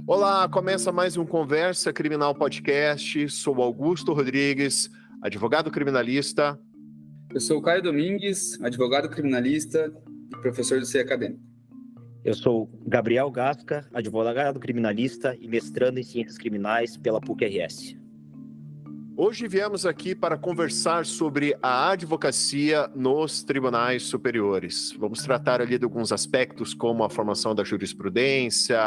Olá, começa mais um Conversa Criminal Podcast. Sou Augusto Rodrigues, advogado criminalista. Eu sou o Caio Domingues, advogado criminalista e professor do CEI Acadêmico. Eu sou Gabriel Gasca, advogado criminalista e mestrando em Ciências Criminais pela PUC-RS. Hoje viemos aqui para conversar sobre a advocacia nos tribunais superiores. Vamos tratar ali de alguns aspectos como a formação da jurisprudência,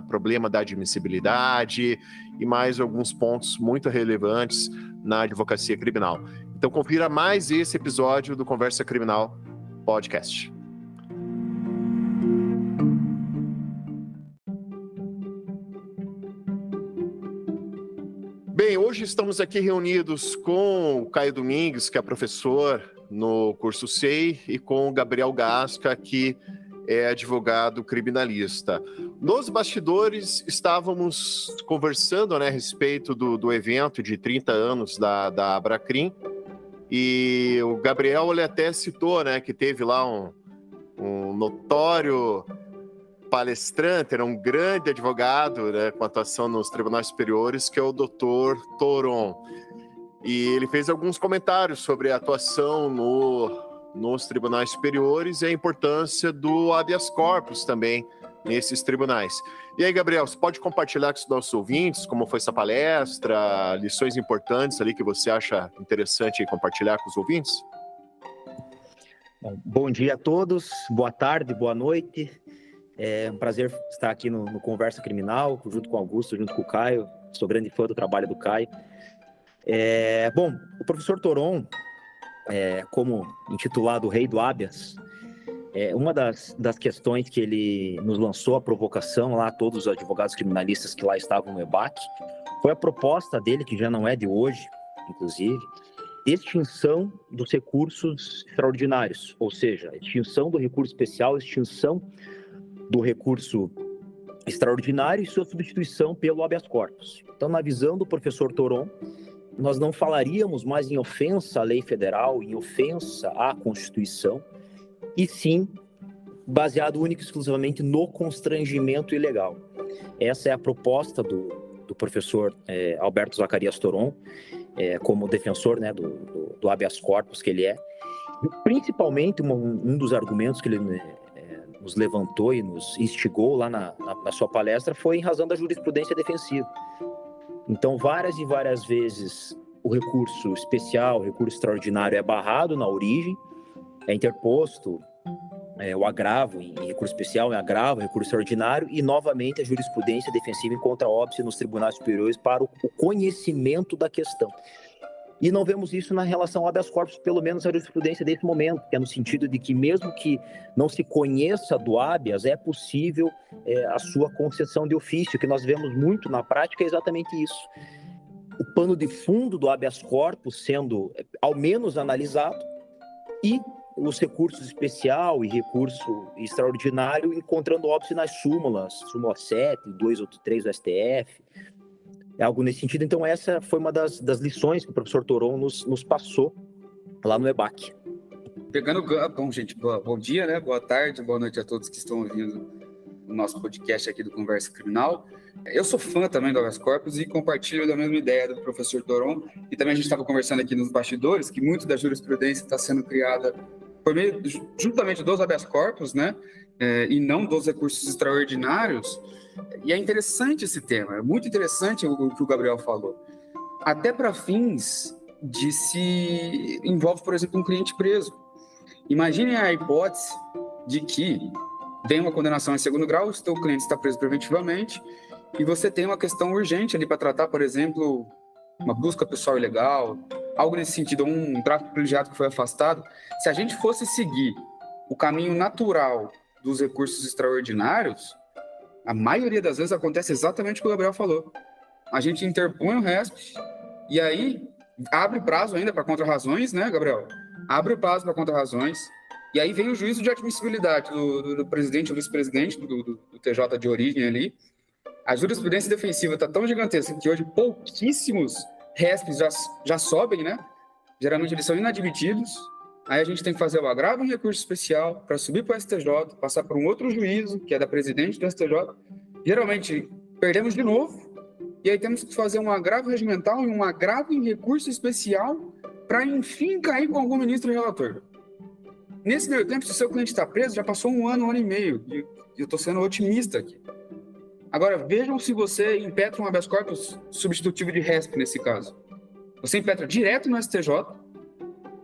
problema da admissibilidade e mais alguns pontos muito relevantes na advocacia criminal. Então confira mais esse episódio do Conversa Criminal Podcast. Bem, hoje estamos aqui reunidos com o Caio Domingues, que é professor no curso CEI, e com o Gabriel Gasca, que é advogado criminalista. Nos bastidores, estávamos conversando, a respeito do evento de 30 anos da Abracrim, e o Gabriel ele até citou que teve lá um notório palestrante, era um grande advogado com atuação nos tribunais superiores, que é o Dr. Toron. E ele fez alguns comentários sobre a atuação nos tribunais superiores e a importância do habeas corpus também nesses tribunais. E aí, Gabriel, você pode compartilhar com os nossos ouvintes como foi essa palestra, lições importantes ali que você acha interessante compartilhar com os ouvintes? Bom dia a todos, boa tarde, boa noite. É um prazer estar aqui no Conversa Criminal, junto com o Augusto, junto com o Caio. Sou grande fã do trabalho do Caio. Bom, o professor Toron, como intitulado Rei do Habeas, uma das questões que ele nos lançou, a provocação lá, todos os advogados criminalistas que lá estavam no EBAC, foi a proposta dele, que já não é de hoje, inclusive, de extinção dos recursos extraordinários, ou seja, extinção do recurso especial, extinção do recurso extraordinário e sua substituição pelo habeas corpus. Então, na visão do professor Toron, nós não falaríamos mais em ofensa à lei federal, em ofensa à Constituição, e sim baseado único e exclusivamente no constrangimento ilegal. Essa é a proposta do professor Alberto Zacarias Toron, como defensor do habeas corpus que ele é. E, principalmente, um dos argumentos que ele nos levantou e nos instigou lá na sua palestra foi em razão da jurisprudência defensiva. Então, várias e várias vezes o recurso especial, o recurso extraordinário é barrado na origem, é interposto o agravo em recurso especial, em agravo, recurso extraordinário, e novamente a jurisprudência defensiva encontra óbice nos tribunais superiores para o conhecimento da questão. E não vemos isso na relação ao habeas corpus, pelo menos a jurisprudência desse momento, que é no sentido de que mesmo que não se conheça do habeas, é possível a sua concessão de ofício. O que nós vemos muito na prática é exatamente isso. O pano de fundo do habeas corpus sendo ao menos analisado e os recursos especial e recurso extraordinário encontrando óbice nas súmula 7, 283 do STF, algo nesse sentido. Então essa foi uma das lições que o professor Toron nos passou lá no EBAC. Bom, gente, bom dia, boa tarde, boa noite a todos que estão ouvindo o nosso podcast aqui do Conversa Criminal. Eu sou fã também do habeas corpus e compartilho da mesma ideia do professor Toron, e também a gente estava conversando aqui nos bastidores que muito da jurisprudência está sendo criada por meio, juntamente dos habeas corpus, e não dos recursos extraordinários. E é interessante esse tema, é muito interessante o que o Gabriel falou. Até para fins de se envolve, por exemplo, um cliente preso. Imaginem a hipótese de que vem uma condenação em segundo grau, o seu cliente está preso preventivamente, e você tem uma questão urgente ali para tratar, por exemplo, uma busca pessoal ilegal, algo nesse sentido, um tráfico privilegiado que foi afastado. Se a gente fosse seguir o caminho natural dos recursos extraordinários, a maioria das vezes acontece exatamente o que o Gabriel falou. A gente interpõe o RESP e aí abre prazo ainda para contrarrazões, Gabriel? Abre o prazo para contrarrazões e aí vem o juízo de admissibilidade do presidente ou vice-presidente do TJ de origem ali. A jurisprudência defensiva está tão gigantesca que hoje pouquíssimos RESPs já sobem, Geralmente eles são inadmitidos Aí a gente tem que fazer o agravo em recurso especial para subir para o STJ, passar por um outro juízo, que é da presidente do STJ. Geralmente, perdemos de novo, e aí temos que fazer um agravo regimental e um agravo em recurso especial para, enfim, cair com algum ministro relator. Nesse meio tempo, se o seu cliente está preso, já passou um ano e meio, e eu estou sendo otimista aqui. Agora, vejam se você impetra um habeas corpus substitutivo de RESP nesse caso. Você impetra direto no STJ,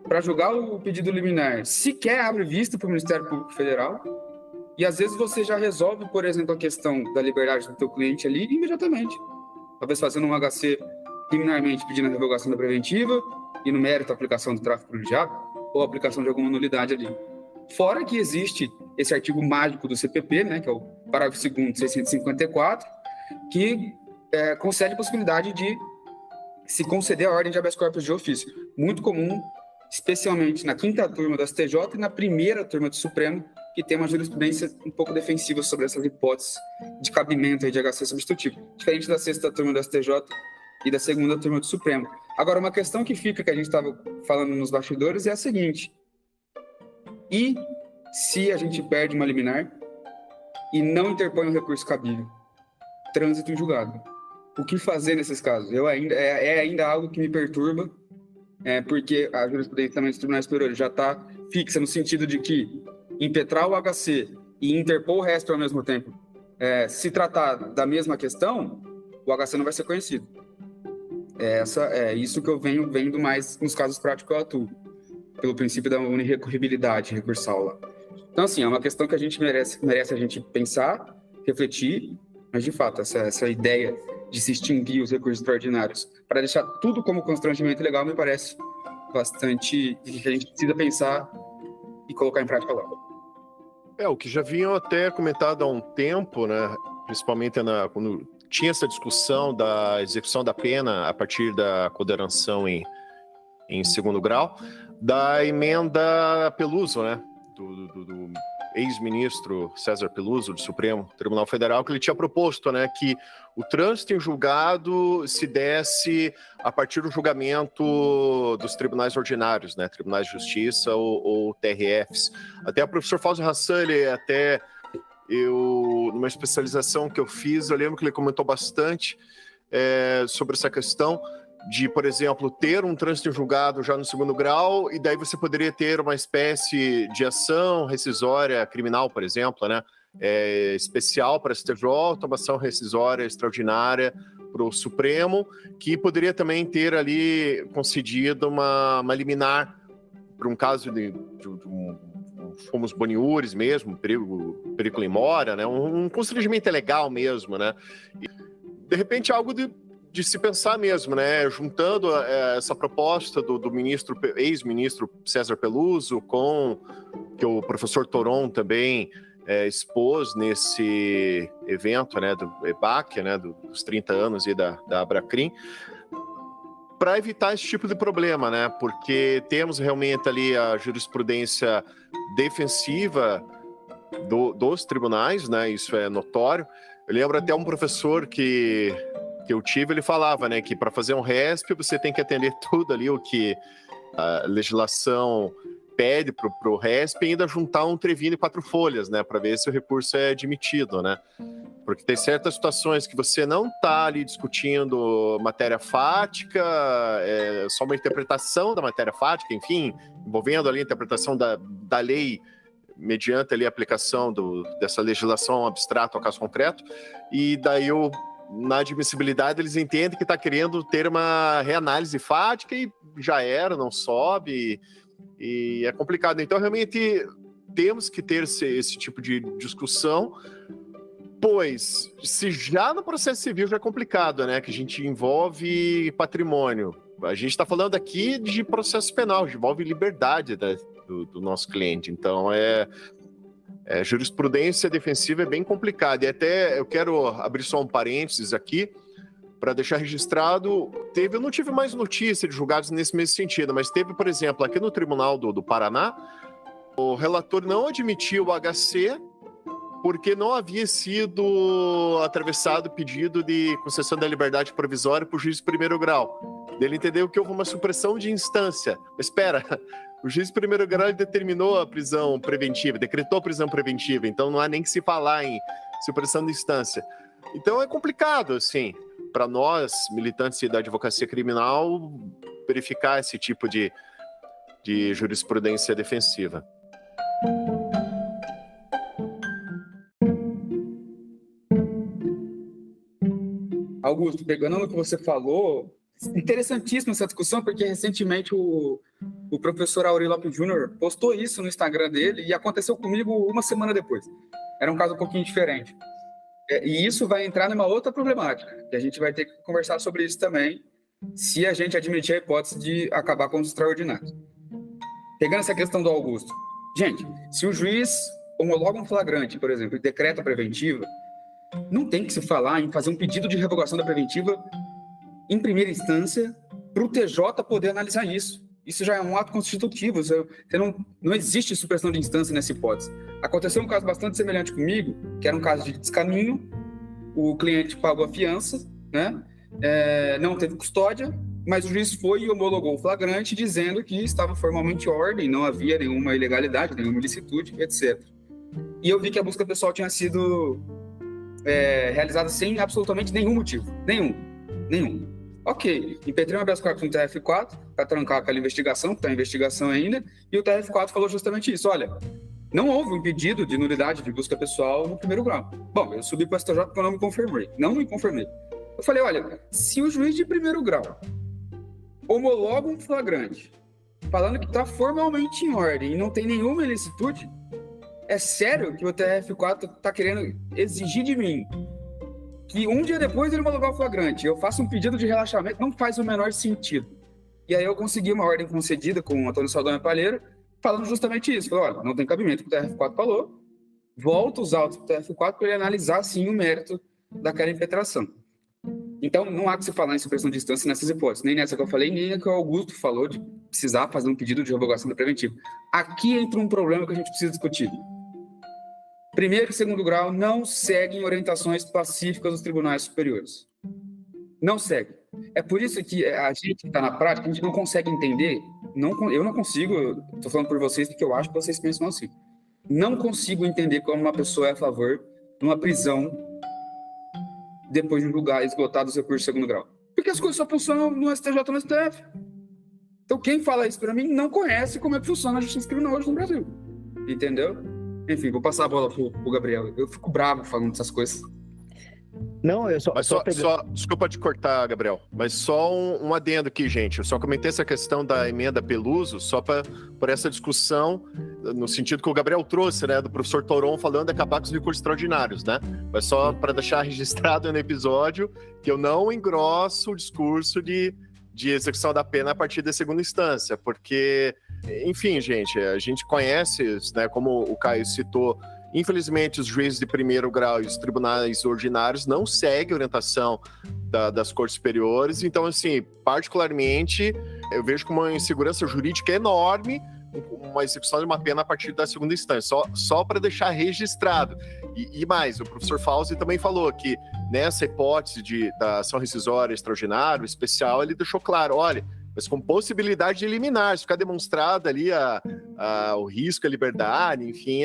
para julgar o pedido liminar, sequer abre vista para o Ministério Público Federal, e às vezes você já resolve, por exemplo, a questão da liberdade do teu cliente ali imediatamente. Talvez fazendo um HC liminarmente pedindo a revogação da preventiva e no mérito a aplicação do tráfico privilegiado ou a aplicação de alguma nulidade ali. Fora que existe esse artigo mágico do CPP, né, que é o parágrafo 2º, 654, que concede a possibilidade de se conceder a ordem de habeas corpus de ofício. Muito comum, especialmente na 5ª turma do STJ e na 1ª turma do Supremo, que tem uma jurisprudência um pouco defensiva sobre essas hipóteses de cabimento aí de HC substitutivo, diferente da 6ª turma do STJ e da 2ª turma do Supremo. Agora, uma questão que fica, que a gente estava falando nos bastidores, é a seguinte: e se a gente perde uma liminar e não interpõe um recurso cabível? Trânsito em julgado. O que fazer nesses casos? É ainda algo que me perturba, porque a jurisprudência também dos tribunais superiores já está fixa no sentido de que impetrar o HC e interpor o RESP ao mesmo tempo, se tratar da mesma questão, o HC não vai ser conhecido. É isso que eu venho vendo mais nos casos práticos que eu atuo, pelo princípio da unirrecorribilidade recursal lá. Então, assim, é uma questão que a gente merece a gente pensar, refletir, mas, de fato, essa ideia de se extinguir os recursos extraordinários para deixar tudo como constrangimento legal me parece bastante que a gente precisa pensar e colocar em prática logo. O que já vinham até comentado há um tempo, né, principalmente quando tinha essa discussão da execução da pena a partir da condenação em 2º grau, da emenda Peluso, né, do ex-ministro César Peluso, do Supremo Tribunal Federal, que ele tinha proposto, né, que o trânsito em julgado se desse a partir do julgamento dos tribunais ordinários, né, tribunais de justiça ou TRFs. Até o professor Fausto Hassan, numa especialização que eu fiz, eu lembro que ele comentou bastante sobre essa questão de, por exemplo, ter um trânsito em julgado já no 2º grau, e daí você poderia ter uma espécie de ação rescisória criminal, por exemplo, né? Especial para a STJ, uma ação rescisória extraordinária para o Supremo, que poderia também ter ali concedido uma liminar para um caso de fomos boniures mesmo, perigo in mora, né? Um constrangimento legal mesmo, né? E, de repente, algo de se pensar mesmo, né? Juntando essa proposta do ex-ministro César Peluso com que o professor Toron também expôs nesse evento, né, do EBAC, né, dos 30 anos aí da Abracrim, para evitar esse tipo de problema, né? Porque temos realmente ali a jurisprudência defensiva dos tribunais, né? Isso é notório. Eu lembro até um professor que eu tive, ele falava, né, que para fazer um RESP você tem que atender tudo ali o que a legislação pede para o RESP e ainda juntar um trevinho e 4 folhas, né, para ver se o recurso é admitido, né? Porque tem certas situações que você não está ali discutindo matéria fática, só uma interpretação da matéria fática, enfim, envolvendo ali a interpretação da lei mediante ali a aplicação dessa legislação abstrata ao caso concreto, e daí na admissibilidade eles entendem que está querendo ter uma reanálise fática e já era, não sobe, e é complicado. Então, realmente, temos que ter esse tipo de discussão, pois se já no processo civil já é complicado, né, que a gente envolve patrimônio, a gente está falando aqui de processo penal, envolve liberdade do nosso cliente, então jurisprudência defensiva é bem complicada. E até eu quero abrir só um parênteses aqui para deixar registrado. Eu não tive mais notícia de julgados nesse mesmo sentido, mas teve, por exemplo, aqui no Tribunal do Paraná, o relator não admitiu o HC porque não havia sido atravessado o pedido de concessão da liberdade provisória por juiz de 1º grau. Ele entendeu que houve uma supressão de instância. Mas espera, O juiz de primeiro grau ele determinou a prisão preventiva, decretou a prisão preventiva, então não há nem que se falar em supressão de instância. Então é complicado, assim, para nós, militantes da advocacia criminal, verificar esse tipo de jurisprudência defensiva. Augusto, pegando no que você falou, interessantíssima essa discussão, porque recentemente o professor Auri Lopes Júnior postou isso no Instagram dele e aconteceu comigo uma semana depois. Era um caso um pouquinho diferente. E isso vai entrar numa outra problemática, que a gente vai ter que conversar sobre isso também, se a gente admitir a hipótese de acabar com os extraordinários. Pegando essa questão do Augusto. Gente, se o juiz homologa um flagrante, por exemplo, e decreta a preventiva, não tem que se falar em fazer um pedido de revogação da preventiva em primeira instância para o TJ poder analisar isso. Isso já é um ato constitutivo. Não existe supressão de instância nessa hipótese. Aconteceu um caso bastante semelhante comigo, que era um caso de descaminho. O cliente pagou a fiança, né? Não teve custódia, mas o juiz foi e homologou o flagrante dizendo que estava formalmente em ordem, não havia nenhuma ilegalidade, nenhuma ilicitude, etc. E eu vi que a busca pessoal tinha sido realizada sem absolutamente nenhum motivo. Nenhum. Ok, impetrei um habeas corpus no TRF4 para trancar aquela investigação, que está em investigação ainda, e o TRF4 falou justamente isso. Olha, não houve um pedido de nulidade de busca pessoal no primeiro grau. Bom, eu subi para o STJ porque eu não me conformei. Eu falei, olha, se o juiz de primeiro grau homologa um flagrante falando que está formalmente em ordem e não tem nenhuma ilicitude, é sério que o TRF4 está querendo exigir de mim que um dia depois ele homologar o flagrante, eu faço um pedido de relaxamento? Não faz o menor sentido. E aí eu consegui uma ordem concedida com o Antônio Saldanha Palheiro, falando justamente isso. Falei, olha, não tem cabimento, o TRF4 falou, volta os autos do TRF4 para ele analisar, sim, o mérito daquela impetração. Então, não há que se falar em supressão de instância nessas hipóteses, nem nessa que eu falei, nem a que o Augusto falou de precisar fazer um pedido de revogação da preventiva. Aqui entra um problema que a gente precisa discutir. Primeiro e segundo grau não seguem orientações pacíficas dos tribunais superiores. Não seguem. É por isso que a gente que está na prática, a gente não consegue entender, eu não consigo, estou falando por vocês porque eu acho que vocês pensam assim, não consigo entender como uma pessoa é a favor de uma prisão depois de julgar esgotado os recursos de segundo grau. Porque as coisas só funcionam no STJ e no STF. Então quem fala isso para mim não conhece como é que funciona a justiça criminal hoje no Brasil. Entendeu? Enfim, vou passar a bola pro Gabriel. Eu fico bravo falando dessas coisas. Não, eu só desculpa te cortar, Gabriel, mas só um adendo aqui, gente. Eu só comentei essa questão da emenda Peluso só por essa discussão, no sentido que o Gabriel trouxe, né, do professor Toron falando de acabar com os recursos extraordinários, né? Mas só para deixar registrado no episódio que eu não engrosso o discurso de execução da pena a partir da segunda instância, porque, enfim, gente, a gente conhece, né, como o Caio citou, infelizmente os juízes de primeiro grau e os tribunais ordinários não seguem a orientação das cortes superiores, então, assim, particularmente, eu vejo como uma insegurança jurídica enorme uma execução de uma pena a partir da segunda instância, só para deixar registrado. E mais, o professor Fauzi também falou que nessa hipótese da ação rescisória extraordinária, especial, ele deixou claro, olha, mas com possibilidade de eliminar, se ficar demonstrado ali o risco à liberdade, enfim,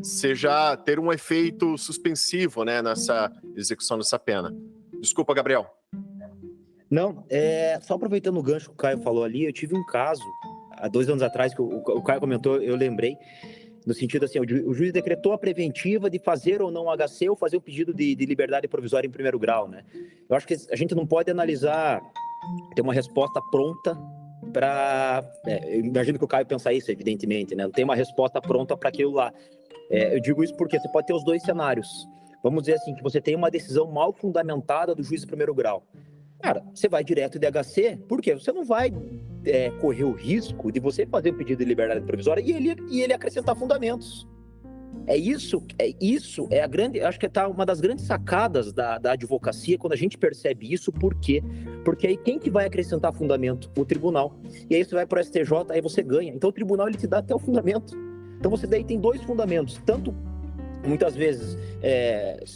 seja ter um efeito suspensivo, né, nessa execução dessa pena. Desculpa, Gabriel. Não, só aproveitando o gancho que o Caio falou ali, eu tive um caso, há 2 anos atrás, que o Caio comentou, eu lembrei, no sentido assim, o juiz decretou a preventiva de fazer ou não HC ou fazer o pedido de liberdade provisória em primeiro grau, né? Eu acho que a gente não pode analisar, ter uma resposta pronta para... eu imagino que o Caio pensa isso, evidentemente, né? Não tem uma resposta pronta para aquilo lá. Eu digo isso porque você pode ter os 2 cenários. Vamos dizer assim, que você tem uma decisão mal fundamentada do juiz de primeiro grau. Cara, você vai direto de HC, por quê? Você não vai correr o risco de você fazer o pedido de liberdade provisória e ele acrescentar fundamentos. Isso é a grande, acho que tá uma das grandes sacadas da advocacia quando a gente percebe isso. Por quê? Porque aí quem que vai acrescentar fundamento? O tribunal. E aí você vai para o STJ, aí você ganha. Então o tribunal ele te dá até o fundamento. Então você daí tem 2 fundamentos, tanto muitas vezes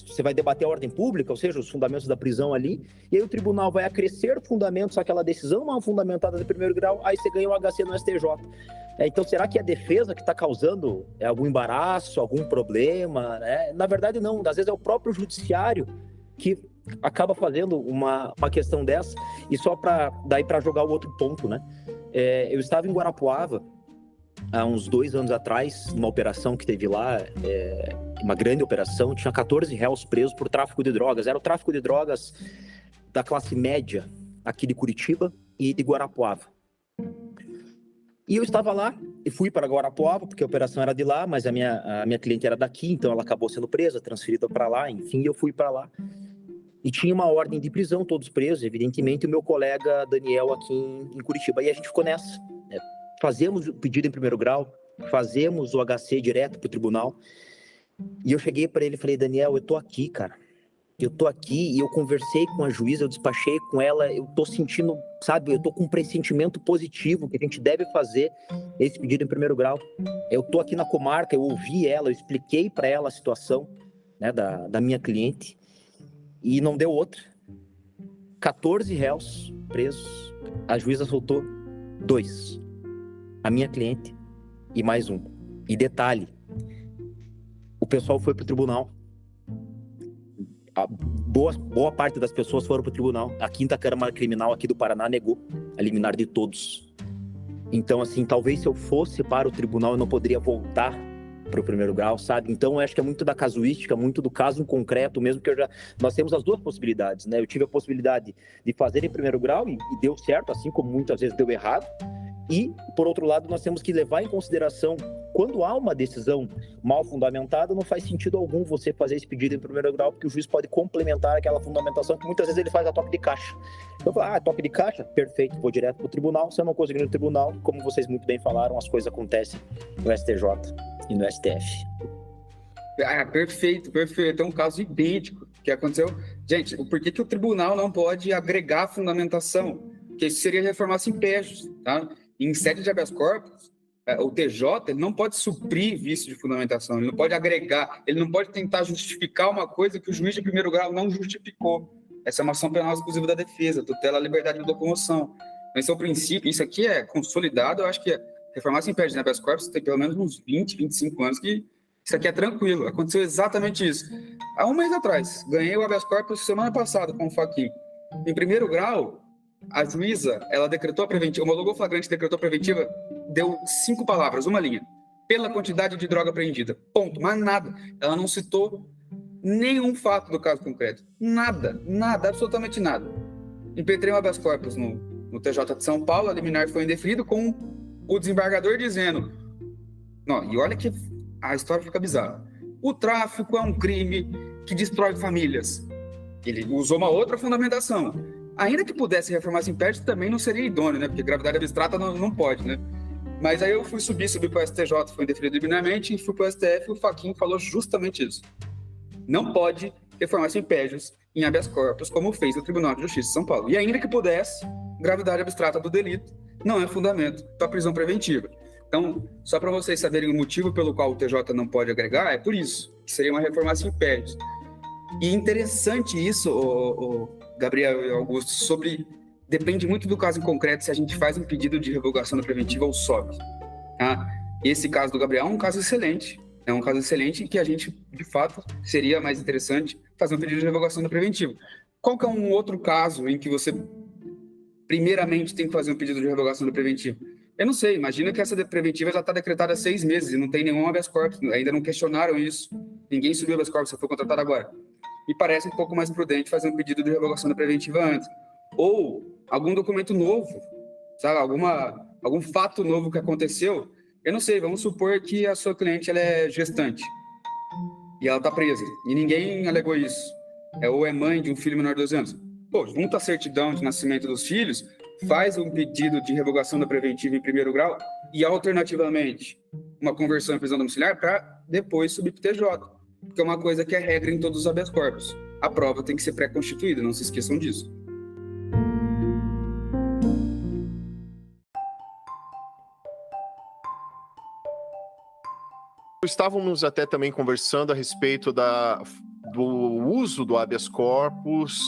você vai debater a ordem pública, ou seja, os fundamentos da prisão ali, e aí o tribunal vai acrescer fundamentos àquela decisão mal fundamentada de primeiro grau, aí você ganha o HC no STJ. Então, será que é a defesa que está causando algum embaraço, algum problema? Na verdade, não. Às vezes é o próprio judiciário que acaba fazendo uma questão dessa. E só para jogar o outro ponto, né? Eu estava em Guarapuava há uns 2 anos atrás, numa operação que teve lá, uma grande operação, tinha 14 réus presos por tráfico de drogas. Era o tráfico de drogas da classe média aqui de Curitiba e de Guarapuava. E eu estava lá e fui para Guarapuava, porque a operação era de lá, mas a minha cliente era daqui, então ela acabou sendo presa, transferida para lá, enfim, eu fui para lá. E tinha uma ordem de prisão, todos presos, evidentemente, e o meu colega Daniel aqui em Curitiba. E a gente ficou nessa. Fazemos o pedido em primeiro grau, fazemos o HC direto para o tribunal. E eu cheguei para ele e falei, Daniel, eu tô aqui, cara. Eu tô aqui e eu conversei com a juíza, eu despachei com ela, eu tô sentindo, sabe, eu tô com um pressentimento positivo que a gente deve fazer esse pedido em primeiro grau. Eu tô aqui na comarca, eu ouvi ela, eu expliquei para ela a situação, né, da minha cliente e não deu outra. 14 réus presos, a juíza soltou 2, a minha cliente e mais um. E detalhe, o pessoal foi pro tribunal. Boa parte das pessoas foram para o tribunal. A 5ª Câmara Criminal aqui do Paraná negou a liminar de todos. Então, assim, talvez se eu fosse para o tribunal, eu não poderia voltar para o primeiro grau, sabe? Então, eu acho que é muito da casuística, muito do caso em concreto mesmo, que nós temos as 2 possibilidades, né? Eu tive a possibilidade de fazer em primeiro grau e deu certo, assim como muitas vezes deu errado. E, por outro lado, nós temos que levar em consideração, quando há uma decisão mal fundamentada, não faz sentido algum você fazer esse pedido em primeiro grau, porque o juiz pode complementar aquela fundamentação que muitas vezes ele faz a toque de caixa. Então, eu falo, toque de caixa? Perfeito, vou direto para o tribunal. Se eu não conseguir no tribunal, como vocês muito bem falaram, as coisas acontecem no STJ e no STF. Perfeito. É um caso idêntico que aconteceu. Gente, por que o tribunal não pode agregar fundamentação? Porque isso seria reformar simpégios, tá? Em sede de habeas corpus, o TJ ele não pode suprir vício de fundamentação, ele não pode agregar, ele não pode tentar justificar uma coisa que o juiz de primeiro grau não justificou. Essa é uma ação penal exclusiva da defesa, tutela a liberdade de locomoção. Esse é o princípio, isso aqui é consolidado, eu acho que reformar sem impede, né? Habeas corpus tem pelo menos uns 20, 25 anos que isso aqui é tranquilo. Aconteceu exatamente isso. Há 1 mês atrás, ganhei o habeas corpus semana passada com o Faquin. Em primeiro grau, a juíza, ela decretou a preventiva, homologou o flagrante, decretou a preventiva, deu 5 palavras, 1 linha. Pela quantidade de droga apreendida. Ponto. Mas nada. Ela não citou nenhum fato do caso concreto. Nada, absolutamente nada. Impetrei um habeas corpus no TJ de São Paulo, a liminar foi indeferido com o desembargador dizendo... Não, e olha que a história fica bizarra. O tráfico é um crime que destrói famílias. Ele usou uma outra fundamentação. Ainda que pudesse reformar sem impede, também não seria idôneo, né? Porque gravidade abstrata não pode, né? Mas aí eu fui subir para o STJ, foi indeferido liminarmente, e fui para o STF, e o Faquin falou justamente isso. Não pode reformar sem impédios em habeas corpus, como fez o Tribunal de Justiça de São Paulo. E ainda que pudesse, gravidade abstrata do delito não é fundamento para prisão preventiva. Então, só para vocês saberem o motivo pelo qual o TJ não pode agregar, é por isso, que seria uma reforma sem impédios. E interessante isso, Gabriel e Augusto, depende muito do caso em concreto se a gente faz um pedido de revogação da preventiva ou sobe. Tá? Esse caso do Gabriel é um caso excelente. É um caso excelente que a gente, de fato, seria mais interessante fazer um pedido de revogação da preventiva. Qual que é um outro caso em que você, primeiramente, tem que fazer um pedido de revogação da preventiva? Eu não sei, imagina que essa preventiva já está decretada há 6 meses e não tem nenhum habeas corpus, ainda não questionaram isso. Ninguém subiu habeas corpus, você foi contratado agora. Me parece um pouco mais prudente fazer um pedido de revogação da preventiva antes. Ou algum documento novo, sabe? Algum fato novo que aconteceu. Eu não sei, vamos supor que a sua cliente ela é gestante e ela está presa e ninguém alegou isso. Ou é mãe de um filho menor de 12 anos. Pô, junta a certidão de nascimento dos filhos, faz um pedido de revogação da preventiva em primeiro grau e, alternativamente, uma conversão em prisão domiciliar para depois subir para o TJ. Porque é uma coisa que é regra em todos os habeas corpus. A prova tem que ser pré-constituída, não se esqueçam disso. Estávamos até também conversando a respeito do uso do habeas corpus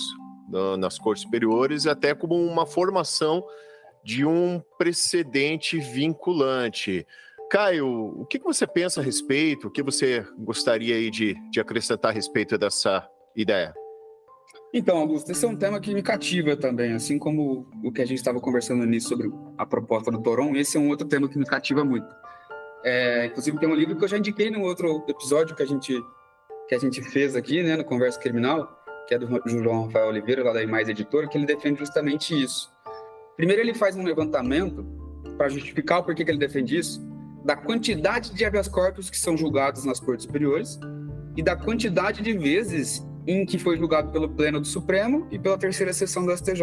nas cortes superiores, até como uma formação de um precedente vinculante. Caio, o que você pensa a respeito? O que você gostaria aí de acrescentar a respeito dessa ideia? Então, Augusto, esse é um tema que me cativa também, assim como o que a gente estava conversando nisso sobre a proposta do Toron, esse é um outro tema que me cativa muito. Inclusive, tem um livro que eu já indiquei no outro episódio que a gente fez aqui, né, no Conversa Criminal, que é do João Rafael Oliveira, lá da Imais Editora, que ele defende justamente isso. Primeiro, ele faz um levantamento para justificar o porquê que ele defende isso, da quantidade de habeas corpus que são julgados nas cortes superiores e da quantidade de vezes em que foi julgado pelo Pleno do Supremo e pela terceira seção do STJ,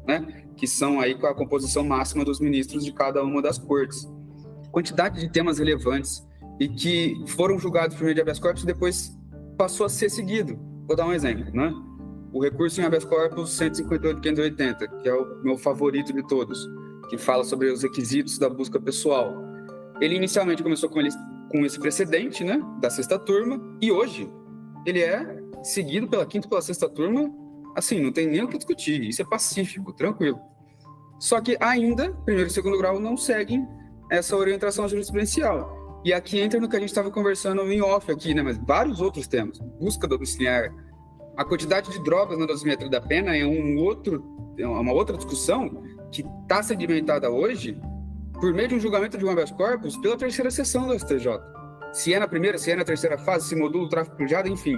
né, que são aí com a composição máxima dos ministros de cada uma das cortes. Quantidade de temas relevantes e que foram julgados por meio de habeas corpus e depois passou a ser seguido. Vou dar um exemplo, né? O recurso em habeas corpus 158.580, que é o meu favorito de todos, que fala sobre os requisitos da busca pessoal. Ele inicialmente começou com esse precedente, né, da sexta turma, e hoje ele é seguido pela quinta e pela sexta turma, assim, não tem nem o que discutir, isso é pacífico, tranquilo. Só que ainda, primeiro e segundo grau não seguem essa orientação jurisprudencial. E aqui entra no que a gente estava conversando em off aqui, né, mas vários outros temas, busca domiciliar, a quantidade de drogas na dosimetria da pena é uma outra discussão que está sedimentada hoje por meio de um julgamento de um habeas corpus pela terceira seção do STJ. Se é na primeira, se é na terceira fase, se modula o tráfico privilegiado, enfim.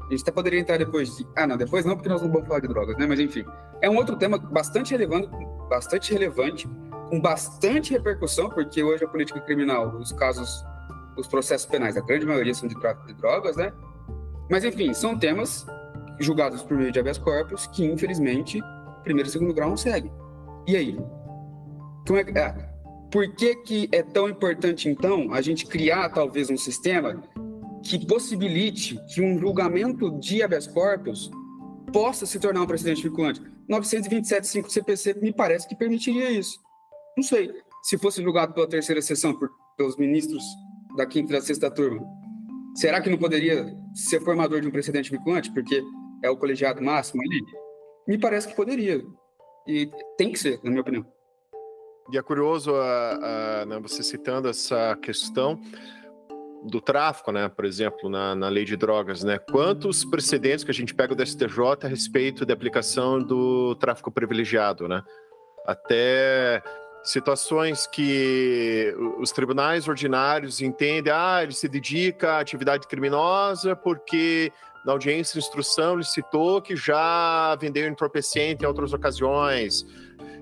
A gente até poderia entrar depois depois não, porque nós não vamos falar de drogas, né? Mas enfim, é um outro tema bastante relevante, com bastante repercussão, porque hoje a política criminal, os processos penais, a grande maioria são de tráfico de drogas, né? Mas enfim, são temas julgados por meio de habeas corpus que, infelizmente, primeiro e segundo grau não seguem. E aí? Por que é tão importante, então, a gente criar, talvez, um sistema que possibilite que um julgamento de habeas corpus possa se tornar um precedente vinculante? 927.5 do CPC me parece que permitiria isso. Não sei. Se fosse julgado pela terceira sessão, pelos ministros da quinta e da sexta turma, será que não poderia ser formador de um precedente vinculante? Porque é o colegiado máximo ali? Me parece que poderia. E tem que ser, na minha opinião. E é curioso né, você citando essa questão do tráfico, né, por exemplo, na lei de drogas, né? Quantos precedentes que a gente pega do STJ a respeito da aplicação do tráfico privilegiado, né? Até situações que os tribunais ordinários entendem, ele se dedica à atividade criminosa porque na audiência de instrução ele citou que já vendeu entorpecente em outras ocasiões,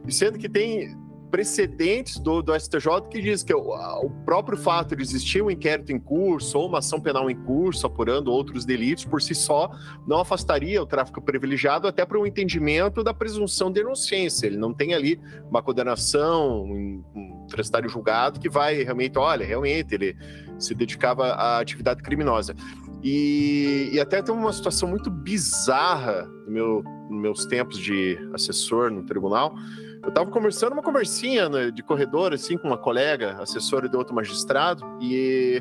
e sendo que tem precedentes do STJ que diz que o próprio fato de existir um inquérito em curso ou uma ação penal em curso apurando outros delitos por si só não afastaria o tráfico privilegiado, até para um entendimento da presunção de inocência. Ele não tem ali uma condenação, um prestário julgado que vai realmente, realmente ele se dedicava à atividade criminosa. E até tem uma situação muito bizarra nos meus tempos de assessor no tribunal. Eu estava conversando uma conversinha, né, de corredor, assim, com uma colega, assessora de outro magistrado, e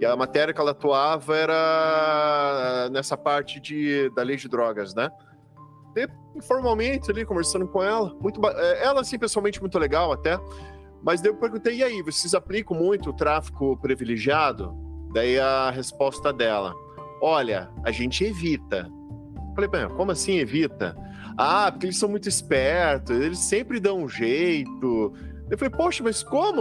a matéria que ela atuava era nessa parte da lei de drogas, né? E, informalmente ali, conversando com ela, ela, assim, pessoalmente muito legal até, mas daí eu perguntei, e aí, vocês aplicam muito o tráfico privilegiado? Daí a resposta dela, olha, a gente evita. Falei, como assim evita? Porque eles são muito espertos, eles sempre dão um jeito. Eu falei, poxa, mas como?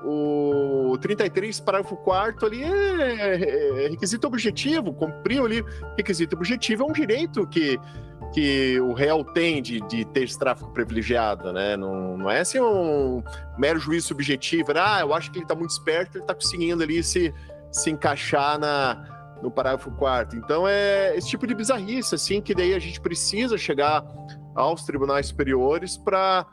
O 33, parágrafo 4º ali é requisito objetivo, cumpriu ali requisito objetivo, é um direito que o réu tem de ter esse tráfico privilegiado, né? Não é assim um mero juízo subjetivo, eu acho que ele tá muito esperto, ele tá conseguindo ali se encaixar no parágrafo 4º. Então é esse tipo de bizarrice, assim, que daí a gente precisa chegar aos tribunais superiores para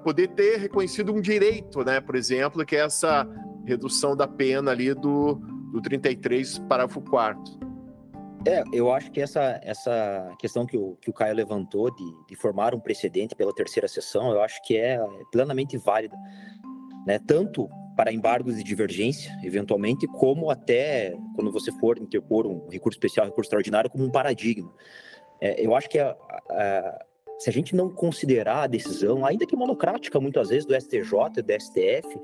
poder ter reconhecido um direito, né? Por exemplo, que é essa redução da pena ali do 33, parágrafo 4º. Eu acho que essa questão que o Caio levantou de formar um precedente pela terceira sessão, eu acho que é plenamente válida, né? Tanto para embargos de divergência, eventualmente, como até quando você for interpor um recurso especial, recurso extraordinário, como um paradigma. Eu acho que se a gente não considerar a decisão, ainda que monocrática, muitas vezes, do STJ e do STF,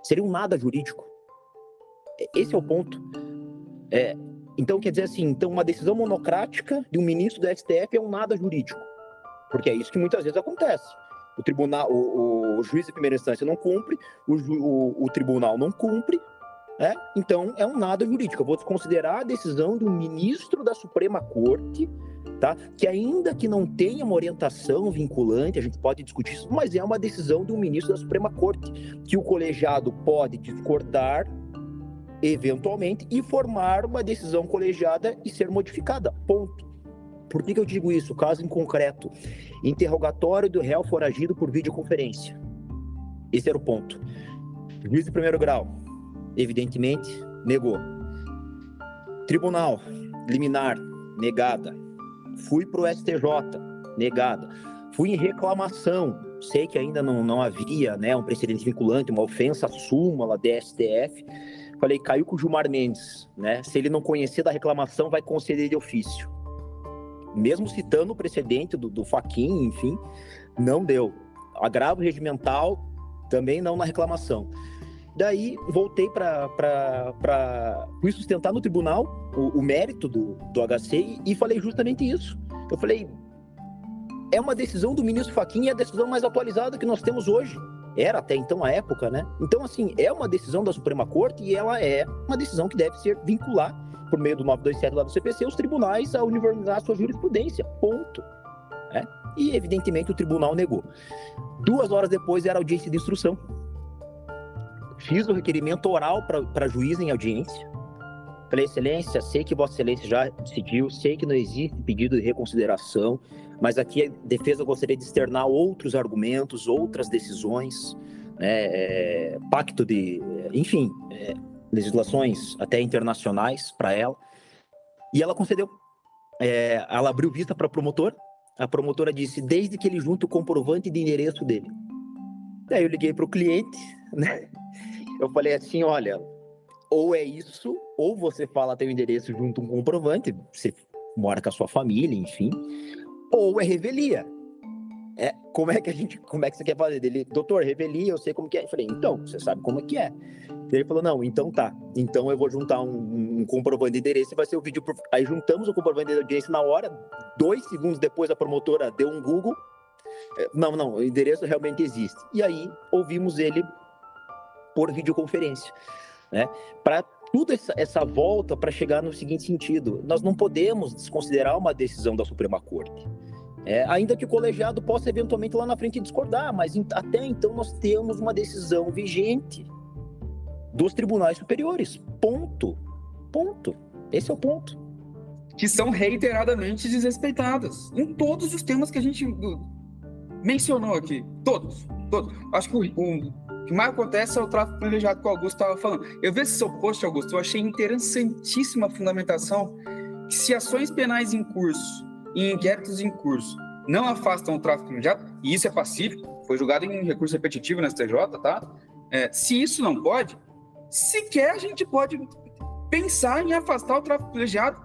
seria um nada jurídico. Esse é o ponto. Então, quer dizer assim, então uma decisão monocrática de um ministro do STF é um nada jurídico. Porque é isso que muitas vezes acontece. O tribunal, o juiz de primeira instância não cumpre, o tribunal não cumpre, então é um nada jurídico. Eu vou desconsiderar a decisão de um ministro da Suprema Corte, tá? Que ainda que não tenha uma orientação vinculante, a gente pode discutir isso, mas é uma decisão de um ministro da Suprema Corte, que o colegiado pode discordar, eventualmente, e formar uma decisão colegiada e ser modificada, ponto. Por que eu digo isso? Caso em concreto, interrogatório do réu foragido por videoconferência. Esse era o ponto. Juiz de primeiro grau, evidentemente, negou. Tribunal, liminar, negada. Fui para o STJ, negada. Fui em reclamação, sei que ainda não havia, né, um precedente vinculante, uma ofensa à súmula da STF. Falei, caiu com o Gilmar Mendes, né? Se ele não conhecer da reclamação, vai conceder de ofício. Mesmo citando o precedente do Fachin, enfim, não deu. Agravo regimental, também não na reclamação. Daí, voltei fui sustentar no tribunal o mérito do HC e falei justamente isso. Eu falei, é uma decisão do ministro Fachin e é a decisão mais atualizada que nós temos hoje. Era até então a época, né? Então, assim, é uma decisão da Suprema Corte e ela é uma decisão que deve ser vincular, por meio do 927 lá do CPC, os tribunais a uniformizar a sua jurisprudência, ponto. E, evidentemente, o tribunal negou. 2 horas depois era audiência de instrução. Fiz o requerimento oral para juiz em audiência. Falei, excelência, sei que vossa excelência já decidiu, sei que não existe pedido de reconsideração, mas aqui a defesa gostaria de externar outros argumentos, outras decisões, pacto de, enfim, legislações até internacionais para ela. E ela concedeu. Ela abriu vista para a promotora disse, desde que ele junte o comprovante de endereço dele. Daí eu liguei para o cliente, né? Eu falei assim, olha, ou é isso, ou você fala teu endereço junto um comprovante, você mora com a sua família, enfim, ou é revelia. Como é que você quer fazer? Ele, doutor, revelia, eu sei como que é. Eu falei, então, você sabe como é que é. Ele falou, não, então tá. Então eu vou juntar um comprovante de endereço e vai ser o vídeo. Aí juntamos o comprovante de audiência na hora, 2 segundos depois a promotora deu um Google. Não, o endereço realmente existe. E aí ouvimos ele por videoconferência, né? Para tudo essa volta para chegar no seguinte sentido, nós não podemos desconsiderar uma decisão da Suprema Corte. Ainda que o colegiado possa eventualmente lá na frente discordar, mas até então nós temos uma decisão vigente dos tribunais superiores. Ponto. Esse é o ponto. Que são reiteradamente desrespeitadas em todos os temas que a gente mencionou aqui. Todos. Acho que o que mais acontece é o tráfico privilegiado que o Augusto estava falando. Eu vi esse seu post, Augusto, eu achei interessantíssima a fundamentação que se ações penais em curso e inquéritos em curso não afastam o tráfico privilegiado, e isso é pacífico, foi julgado em recurso repetitivo na STJ, tá? Se isso não pode, sequer a gente pode pensar em afastar o tráfico privilegiado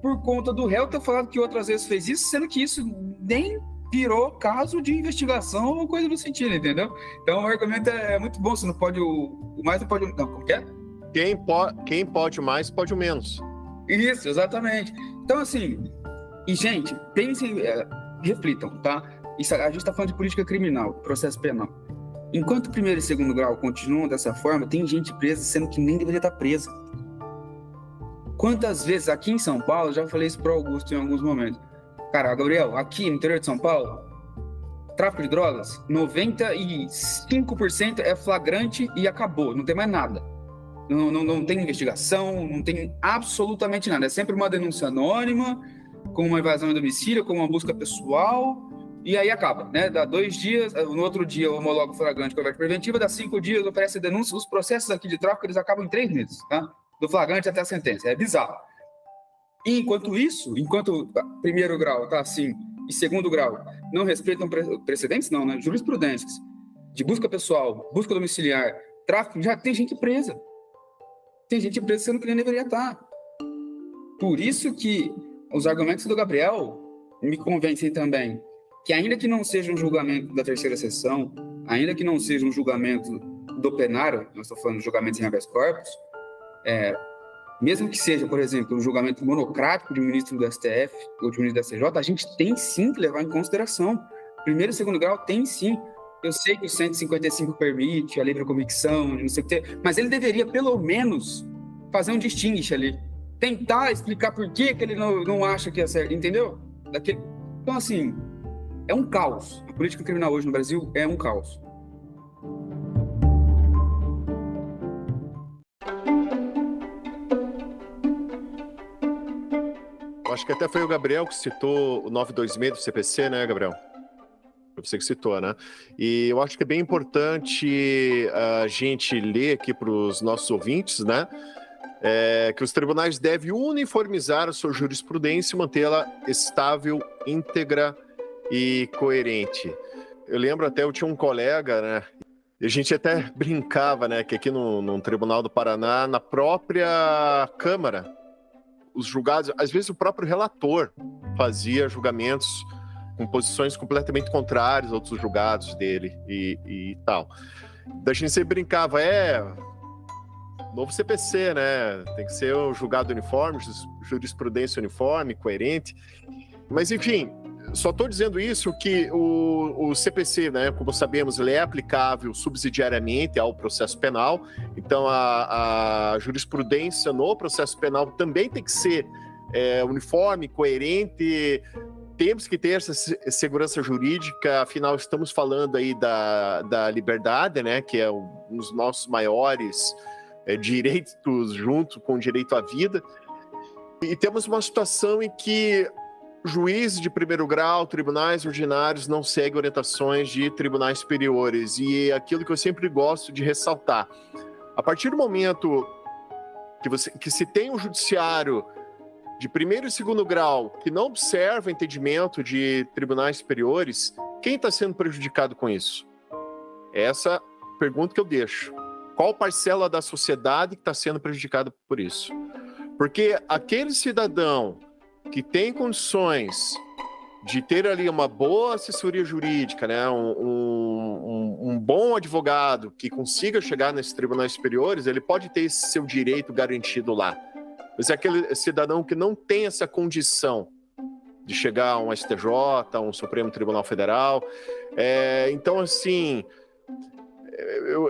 por conta do réu ter falado que outras vezes fez isso, sendo que isso nem virou caso de investigação ou coisa do sentido, entendeu? Então o argumento é muito bom, você não pode o mais, não pode... Não, como que é? Quem pode o mais, pode o menos. Isso, exatamente. Então, assim, e gente, pensem, reflitam, tá? Isso, a gente está falando de política criminal, processo penal. Enquanto o primeiro e segundo grau continuam dessa forma, tem gente presa sendo que nem deveria estar presa. Quantas vezes aqui em São Paulo, já falei isso para o Augusto em alguns momentos. Cara, Gabriel, aqui no interior de São Paulo, tráfico de drogas, 95% é flagrante e acabou, não tem mais nada. Não tem investigação, não tem absolutamente nada. É sempre uma denúncia anônima, com uma invasão de domicílio, com uma busca pessoal, e aí acaba, né? Dá 2 dias, no outro dia o homologa o flagrante com a preventiva, dá 5 dias, oferece denúncia. Os processos aqui de tráfico, eles acabam em 3 meses, tá? Do flagrante até a sentença. É bizarro. E enquanto primeiro grau tá assim, e segundo grau não respeitam precedentes, não, né? Jurisprudências de busca pessoal, busca domiciliar, tráfico, já tem gente presa. Tem gente presa sendo que nem deveria estar. Por isso que os argumentos do Gabriel me convencem também que, ainda que não seja um julgamento da terceira sessão, ainda que não seja um julgamento do plenário, nós estamos falando de julgamentos em habeas corpus, mesmo que seja, por exemplo, um julgamento monocrático de um ministro do STF ou de um ministro da STJ, a gente tem sim que levar em consideração. Primeiro e segundo grau tem sim. Eu sei que o 155 permite a livre convicção, não sei o que, mas ele deveria, pelo menos, fazer um distingue ali. Tentar explicar por que ele não acha que é certo, entendeu? Então, assim, é um caos. A política criminal hoje no Brasil é um caos. Acho que até foi o Gabriel que citou o 926 do CPC, né, Gabriel? Foi você que citou, né? E eu acho que é bem importante a gente ler aqui para os nossos ouvintes, né? Que os tribunais devem uniformizar a sua jurisprudência e mantê-la estável, íntegra e coerente. Eu lembro até, eu tinha um colega, né? E a gente até brincava, né? Que aqui no Tribunal do Paraná, na própria Câmara, os julgados, às vezes o próprio relator fazia julgamentos com posições completamente contrárias a outros julgados dele e tal. Da gente sempre brincava, novo CPC, né? Tem que ser um julgado uniforme, jurisprudência uniforme, coerente. Mas, enfim, só estou dizendo isso que o CPC, né, como sabemos, ele é aplicável subsidiariamente ao processo penal. Então, a jurisprudência no processo penal também tem que ser uniforme, coerente. Temos que ter essa segurança jurídica, afinal, estamos falando aí da liberdade, né, que é um dos nossos maiores direitos, junto com o direito à vida. E temos uma situação em que juízes de primeiro grau, tribunais ordinários não seguem orientações de tribunais superiores. E é aquilo que eu sempre gosto de ressaltar. A partir do momento que se tem um judiciário de primeiro e segundo grau que não observa entendimento de tribunais superiores, quem está sendo prejudicado com isso? Essa pergunta que eu deixo. Qual parcela da sociedade que está sendo prejudicada por isso? Porque aquele cidadão que tem condições de ter ali uma boa assessoria jurídica, né, um bom advogado que consiga chegar nesses tribunais superiores, ele pode ter esse seu direito garantido lá. Mas é aquele cidadão que não tem essa condição de chegar a um STJ, a um Supremo Tribunal Federal. Então, assim,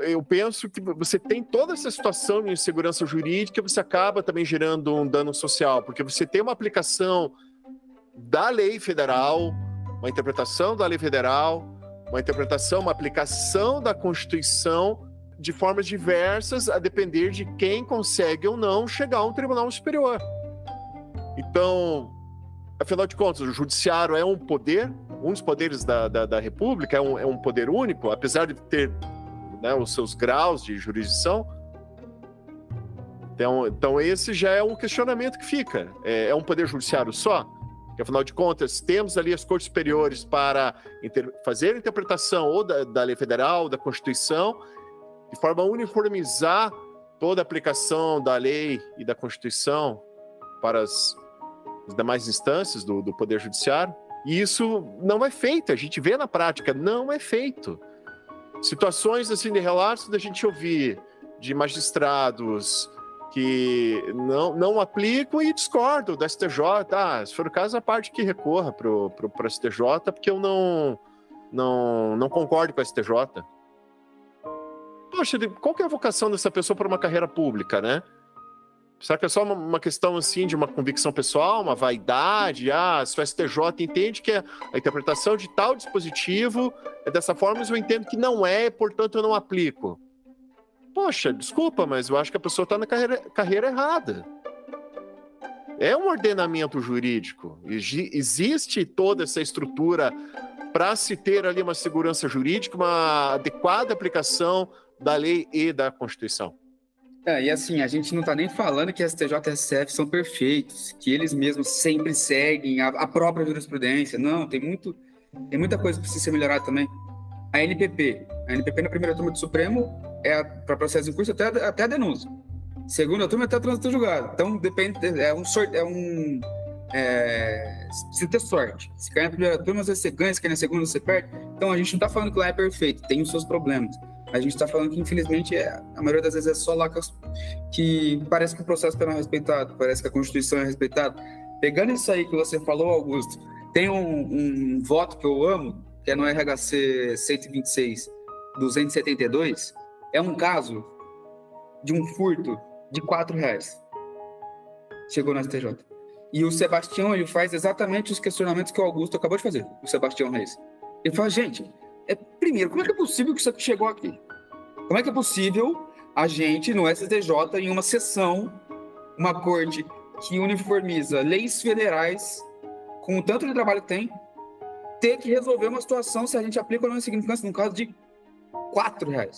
eu penso que você tem toda essa situação de insegurança jurídica, você acaba também gerando um dano social, porque você tem uma aplicação da lei federal, uma interpretação da lei federal, uma aplicação da Constituição de formas diversas, a depender de quem consegue ou não chegar a um tribunal superior. Então, afinal de contas, o judiciário é um poder, um dos poderes da República, é um poder único, apesar de ter, né, os seus graus de jurisdição. Então esse já é um questionamento que fica. É um poder judiciário só? Porque, afinal de contas, temos ali as cortes superiores para fazer a interpretação ou da lei federal, da Constituição, de forma a uniformizar toda a aplicação da lei e da Constituição para as demais instâncias do Poder Judiciário. E isso não é feito, a gente vê na prática, não é feito. Situações assim de relatos da gente ouvir de magistrados que não aplicam e discordam da STJ. Se for o caso, a parte que recorra para o STJ, porque eu não concordo com a STJ. Poxa, qual que é a vocação dessa pessoa para uma carreira pública, né? Será que é só uma questão assim de uma convicção pessoal, uma vaidade? Se o STJ entende que a interpretação de tal dispositivo é dessa forma, mas eu entendo que não é, portanto eu não aplico. Poxa, desculpa, mas eu acho que a pessoa está na carreira errada. É um ordenamento jurídico. Existe toda essa estrutura para se ter ali uma segurança jurídica, uma adequada aplicação da lei e da Constituição. E assim, a gente não está nem falando que STJ e STF são perfeitos, que eles mesmos sempre seguem a própria jurisprudência. Não, tem muita coisa que precisa ser melhorada também. A NPP na primeira turma do Supremo é para processo em curso até a denúncia. Segunda turma até o trânsito julgado. Então, depende, precisa ter sorte. Se cair na primeira turma, às vezes você ganha, se cair na segunda, você perde. Então, a gente não está falando que lá é perfeito, tem os seus problemas. A gente está falando que, infelizmente, a maioria das vezes é só lá que parece que o processo penal é respeitado, parece que a Constituição é respeitada. Pegando isso aí que você falou, Augusto, tem um voto que eu amo, que é no RHC 126-272, é um caso de um furto de R$4. Chegou no STJ. E o Sebastião, ele faz exatamente os questionamentos que o Augusto acabou de fazer, o Sebastião Reis. Ele fala, gente, primeiro, como é que é possível que isso aqui chegou aqui? Como é que é possível a gente, no STJ, em uma sessão, uma corte que uniformiza leis federais, com o tanto de trabalho que tem, ter que resolver uma situação se a gente aplica ou não insignificância no caso de R$4.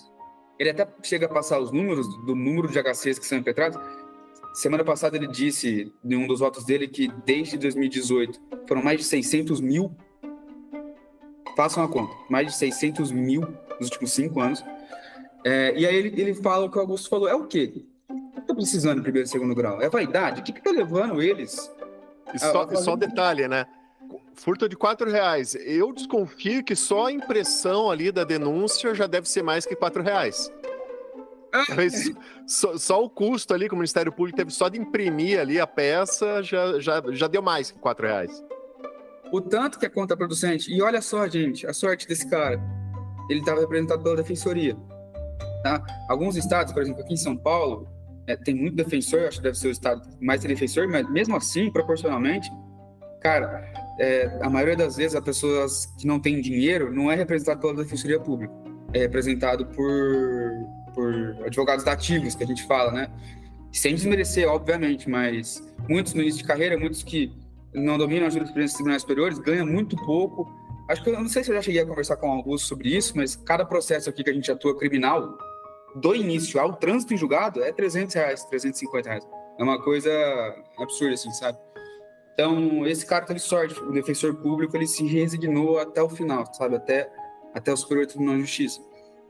Ele até chega a passar os números do número de HCs que são impetrados. Semana passada ele disse, em um dos votos dele, que desde 2018 foram mais de 600 mil. Façam a conta. Mais de 600 mil nos últimos 5 anos. E aí ele fala o que o Augusto falou. É o quê? O que está precisando em primeiro e segundo grau? É vaidade? O que está levando eles? E só um detalhe, né? Furto de R$4. Eu desconfio que só a impressão ali da denúncia já deve ser mais que R$4. Só o custo ali que o Ministério Público teve só de imprimir ali a peça já deu mais que R$4. O tanto que é contraproducente. E olha só, gente, a sorte desse cara. Ele estava representado pela defensoria. Tá? Alguns estados, por exemplo, aqui em São Paulo, tem muito defensor, acho que deve ser o estado que mais tem defensor, mas mesmo assim, proporcionalmente, cara, a maioria das vezes, as pessoas que não têm dinheiro não é representado pela defensoria pública. É representado por advogados dativos, que a gente fala, né? Sem desmerecer, obviamente, mas muitos no início de carreira, muitos que não dominam a jurisprudência dos tribunais superiores, ganham muito pouco. Acho que eu não sei se eu já cheguei a conversar com o Augusto sobre isso, mas cada processo aqui que a gente atua criminal, do início ao trânsito em julgado, é R$300, R$350. É uma coisa absurda, assim, sabe? Então, esse cara teve sorte. O defensor público, ele se resignou até o final, sabe? Até o Superior Tribunal de Justiça.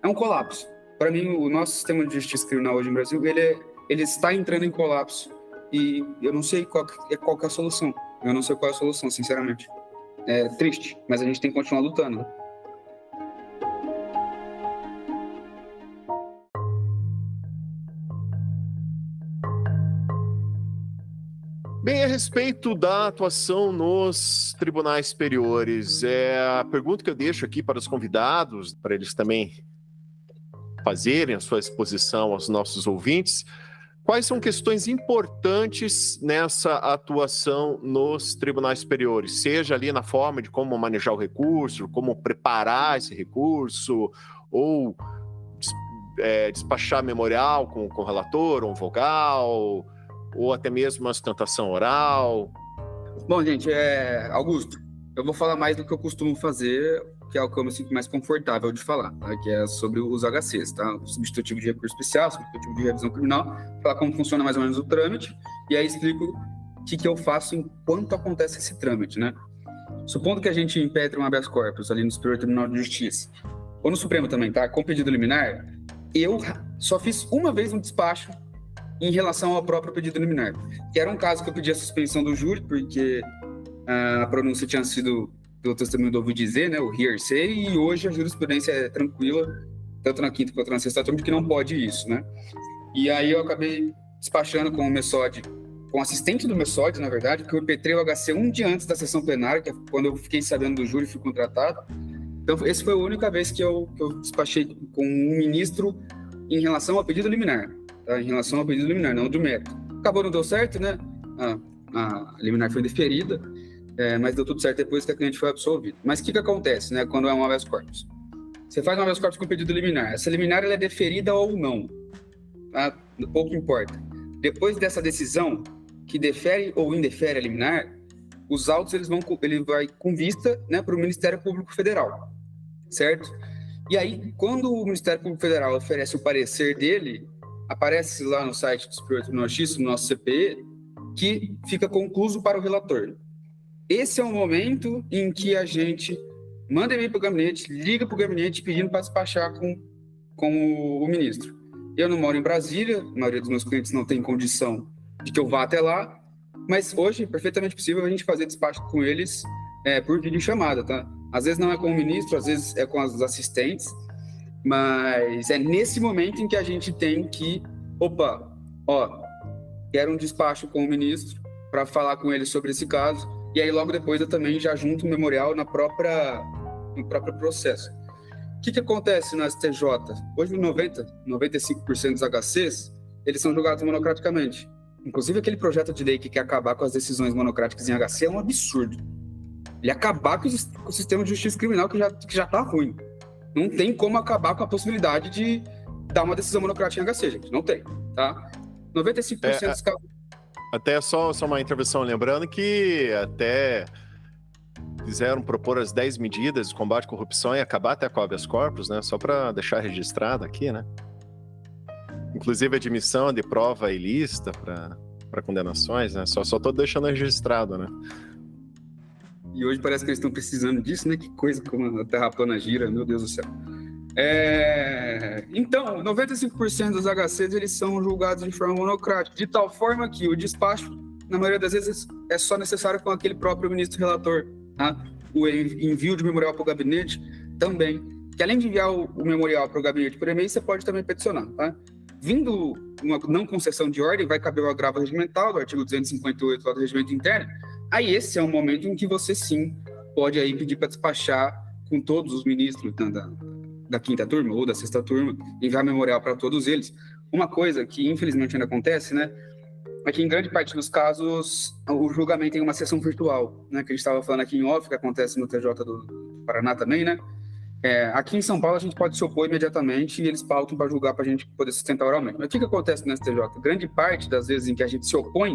É um colapso. Para mim, o nosso sistema de justiça criminal hoje no Brasil, ele está entrando em colapso. E eu não sei qual que é a solução. Eu não sei qual é a solução, sinceramente. É triste, mas a gente tem que continuar lutando, né? Bem, a respeito da atuação nos tribunais superiores, a pergunta que eu deixo aqui para os convidados, para eles também fazerem a sua exposição aos nossos ouvintes, quais são questões importantes nessa atuação nos tribunais superiores, seja ali na forma de como manejar o recurso, como preparar esse recurso, ou despachar memorial com o relator, ou um vogal, ou até mesmo uma sustentação oral? Bom, gente, Augusto, eu vou falar mais do que eu costumo fazer, que é o que eu me sinto mais confortável de falar, tá? Que é sobre os HCs, tá? O substitutivo de recurso especial, substitutivo de revisão criminal, falar como funciona mais ou menos o trâmite, e aí explico o que eu faço enquanto acontece esse trâmite, né? Supondo que a gente impetre um habeas corpus ali no Superior Tribunal de Justiça, ou no Supremo também, tá? Com pedido liminar, eu só fiz uma vez um despacho em relação ao próprio pedido liminar, que era um caso que eu pedi a suspensão do júri, porque a pronúncia tinha sido do testemunho do ouvido dizer, né, o hearsay, e hoje a jurisprudência é tranquila, tanto na quinta quanto na sexta turma, que não pode isso, né? E aí eu acabei despachando com o MESOD, com o assistente do MESOD, na verdade, porque eu impetrei o HC um dia antes da sessão plenária, que é quando eu fiquei sabendo do júri e fui contratado. Então, essa foi a única vez que eu despachei com um ministro em relação ao pedido liminar, tá? Em relação ao pedido liminar, não do mérito. Acabou, não deu certo, né? A liminar foi deferida, mas deu tudo certo depois que a cliente foi absolvida. Mas o que acontece, né, quando é um habeas corpus? Você faz um habeas corpus com pedido liminar. Essa liminar ela é deferida ou não, tá? Pouco importa. Depois dessa decisão, que defere ou indefere a liminar, os autos ele vai com vista, né, para o Ministério Público Federal, certo? E aí, quando o Ministério Público Federal oferece o parecer dele, aparece lá no site do Superior Tribunal de Justiça, no nosso CPE, que fica concluso para o relator. Esse é o momento em que a gente manda e-mail para o gabinete, liga para o gabinete pedindo para despachar com com o ministro. Eu não moro em Brasília, a maioria dos meus clientes não tem condição de que eu vá até lá, mas hoje é perfeitamente possível a gente fazer despacho com eles por videochamada, tá? Às vezes não é com o ministro, às vezes é com as assistentes, mas é nesse momento em que a gente tem que, quero um despacho com o ministro para falar com ele sobre esse caso, e aí logo depois eu também já junto o memorial no próprio processo. O que acontece no STJ? Hoje 95% dos HCs, eles são julgados monocraticamente. Inclusive aquele projeto de lei que quer acabar com as decisões monocráticas em HC é um absurdo. Ele acabar com o sistema de justiça criminal que já está ruim. Não tem como acabar com a possibilidade de dar uma decisão monocrática em HC, gente. Não tem, tá? 95% dos casos... Até só uma intervenção, lembrando que até quiseram propor as 10 medidas de combate à corrupção e acabar até com o habeas corpus, né? Só para deixar registrado aqui, né? Inclusive admissão de prova ilícita para condenações, né? Só tô deixando registrado, né? E hoje parece que eles estão precisando disso, né? Que coisa como a terra plana gira, meu Deus do céu. Então, 95% dos HCs, eles são julgados de forma monocrática, de tal forma que o despacho, na maioria das vezes, é só necessário com aquele próprio ministro relator, tá? O envio de memorial para o gabinete também, que além de enviar o memorial para o gabinete por e-mail, você pode também peticionar, tá? Vindo uma não concessão de ordem, vai caber o agravo regimental do artigo 258 do regimento interno. Aí esse é um momento em que você sim pode aí pedir para despachar com todos os ministros da quinta turma ou da sexta turma, enviar memorial para todos eles. Uma coisa que infelizmente ainda acontece, né, é que em grande parte dos casos o julgamento em uma sessão virtual, né, que a gente estava falando aqui em off, que acontece no TJ do Paraná também, né. Aqui em São Paulo a gente pode se opor imediatamente e eles pautam para julgar para a gente poder sustentar oralmente. Mas o que acontece no STJ? Grande parte das vezes em que a gente se opõe,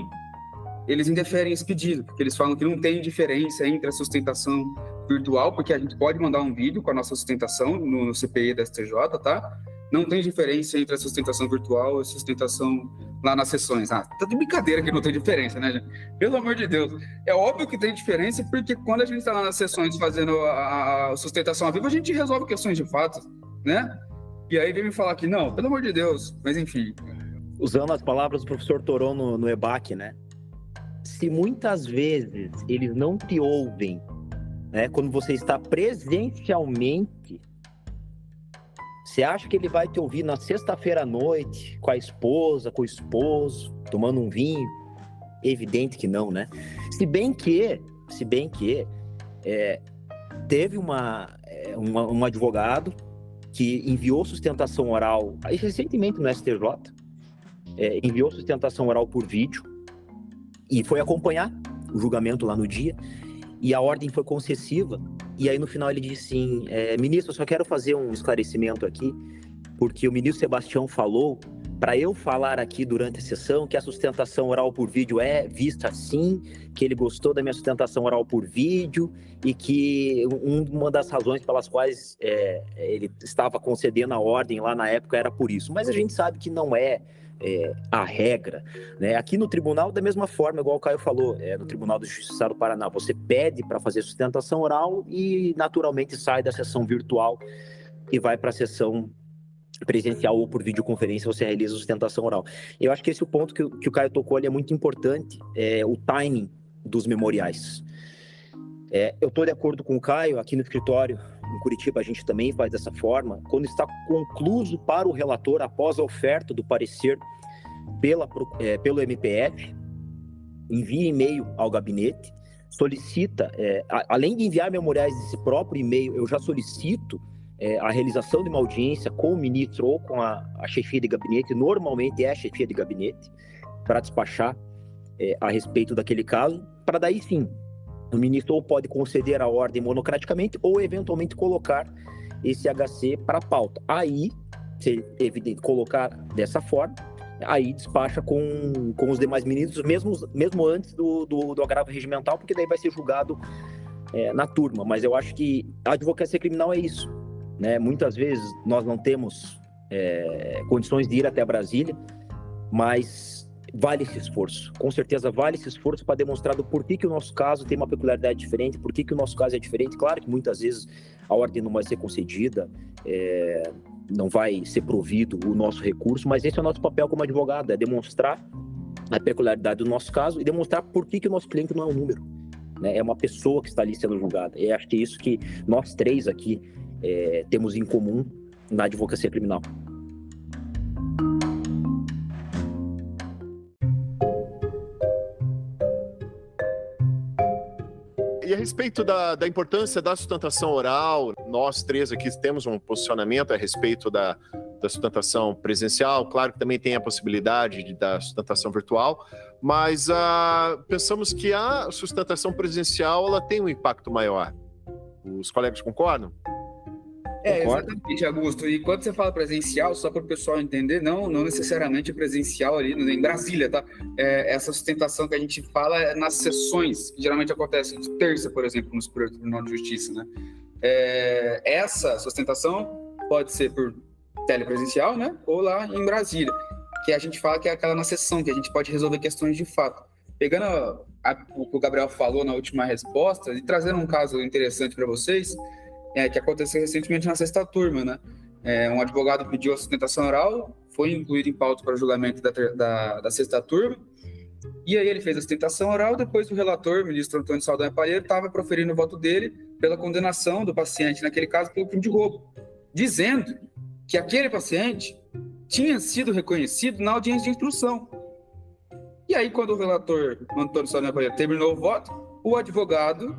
eles indeferem esse pedido, porque eles falam que não tem diferença entre a sustentação virtual, porque a gente pode mandar um vídeo com a nossa sustentação no CPI da STJ, tá? Não tem diferença entre a sustentação virtual e a sustentação lá nas sessões. Tá de brincadeira que não tem diferença, né, gente? Pelo amor de Deus. É óbvio que tem diferença, porque quando a gente está lá nas sessões fazendo a sustentação ao vivo, a gente resolve questões de fato, né? E aí vem me falar que não, pelo amor de Deus. Mas enfim. Usando as palavras do professor Toron no EBAC, né? Se muitas vezes eles não te ouvem, né, quando você está presencialmente, você acha que ele vai te ouvir na sexta-feira à noite, com a esposa, com o esposo, tomando um vinho? Evidente que não, né? Se bem que teve um advogado que enviou sustentação oral, aí recentemente no STJ, enviou sustentação oral por vídeo, e foi acompanhar o julgamento lá no dia, e a ordem foi concessiva, e aí no final ele disse assim, ministro, eu só quero fazer um esclarecimento aqui, porque o ministro Sebastião falou para eu falar aqui durante a sessão que a sustentação oral por vídeo é vista assim, que ele gostou da minha sustentação oral por vídeo, e que uma das razões pelas quais ele estava concedendo a ordem lá na época era por isso, mas a gente sabe que não é a regra, né? Aqui no tribunal, da mesma forma, igual o Caio falou, no Tribunal do Justiça do Paraná, você pede para fazer sustentação oral e naturalmente sai da sessão virtual e vai para a sessão presencial ou por videoconferência, você realiza a sustentação oral. Eu acho que esse é o ponto que o Caio tocou ali, é muito importante, o timing dos memoriais. Eu estou de acordo com o Caio, aqui no escritório, em Curitiba, a gente também faz dessa forma. Quando está concluso para o relator, após a oferta do parecer pelo MPF, envia e-mail ao gabinete, solicita, além de enviar memoriais desse próprio e-mail, eu já solicito a realização de uma audiência com o ministro ou com a chefia de gabinete, normalmente é a chefia de gabinete, para despachar a respeito daquele caso, para daí sim, o ministro ou pode conceder a ordem monocraticamente ou eventualmente colocar esse HC para pauta. Aí, se evidente colocar dessa forma, aí despacha com os demais ministros, mesmo antes do agravo regimental, porque daí vai ser julgado na turma. Mas eu acho que a advocacia criminal é isso, né? Muitas vezes nós não temos condições de ir até Brasília, mas vale esse esforço, com certeza vale esse esforço para demonstrar do porquê que o nosso caso tem uma peculiaridade diferente, porquê que o nosso caso é diferente. Claro que muitas vezes a ordem não vai ser concedida, não vai ser provido o nosso recurso, mas esse é o nosso papel como advogado, é demonstrar a peculiaridade do nosso caso e demonstrar por que o nosso cliente não é um número, né? É uma pessoa que está ali sendo julgada. E acho que é isso que nós três aqui temos em comum na advocacia criminal. E a respeito da importância da sustentação oral, nós três aqui temos um posicionamento a respeito da sustentação presencial. Claro que também tem a possibilidade da sustentação virtual, mas pensamos que a sustentação presencial ela tem um impacto maior. Os colegas concordam? Exatamente, Augusto. E quando você fala presencial, só para o pessoal entender, não necessariamente presencial ali em Brasília, tá? Essa sustentação que a gente fala é nas sessões, que geralmente acontece de terça, por exemplo, no Superior Tribunal de Justiça, né? Essa sustentação pode ser por telepresencial, né? Ou lá em Brasília, que a gente fala que é aquela na sessão, que a gente pode resolver questões de fato. Pegando o que o Gabriel falou na última resposta e trazendo um caso interessante para vocês, que aconteceu recentemente na sexta turma, né? Um advogado pediu a sustentação oral, foi incluído em pauta para julgamento da sexta turma, e aí ele fez a sustentação oral, depois o relator, o ministro Antônio Saldanha Palheiro, estava proferindo o voto dele pela condenação do paciente, naquele caso, pelo crime de roubo, dizendo que aquele paciente tinha sido reconhecido na audiência de instrução. E aí, quando o relator, Antônio Saldanha Palheiro, terminou o voto, o advogado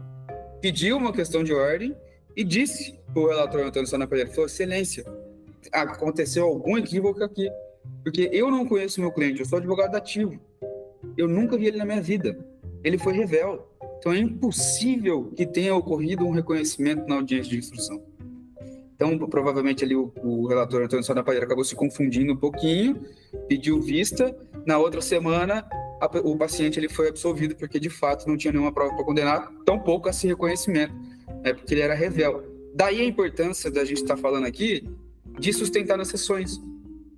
pediu uma questão de ordem e disse para o relator Antônio Saldanha Palheiro, falou: excelência, aconteceu algum equívoco aqui, porque eu não conheço meu cliente, eu sou advogado ativo, eu nunca vi ele na minha vida, ele foi revel, então é impossível que tenha ocorrido um reconhecimento na audiência de instrução. Então, provavelmente ali o relator Antônio Saldanha Palheiro acabou se confundindo um pouquinho, pediu vista, na outra semana o paciente ele foi absolvido porque de fato não tinha nenhuma prova para condenar, tampouco esse reconhecimento, porque ele era revel. Daí a importância da gente estar falando aqui de sustentar nas sessões,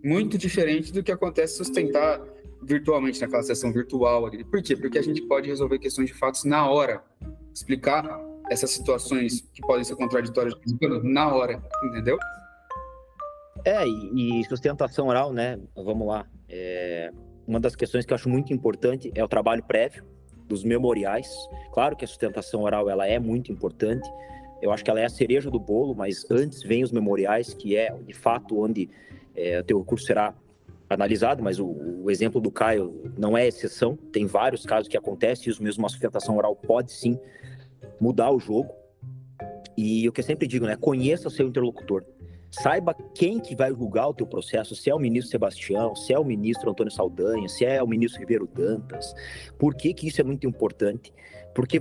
muito diferente do que acontece sustentar virtualmente naquela sessão virtual ali. Por quê? Porque a gente pode resolver questões de fatos na hora, explicar essas situações que podem ser contraditórias na hora, entendeu? E sustentação oral, né? Vamos lá. Uma das questões que eu acho muito importante é o trabalho prévio dos memoriais. Claro que a sustentação oral ela é muito importante. Eu acho que ela é a cereja do bolo, mas antes vem os memoriais, que é de fato onde o teu recurso será analisado, mas o exemplo do Caio não é exceção. Tem vários casos que acontecem, isso mesmo, uma sustentação oral pode sim mudar o jogo. E o que eu sempre digo, né? Conheça o seu interlocutor. Saiba quem que vai julgar o teu processo, se é o ministro Sebastião, se é o ministro Antônio Saldanha, se é o ministro Ribeiro Dantas. Por que isso é muito importante? Porque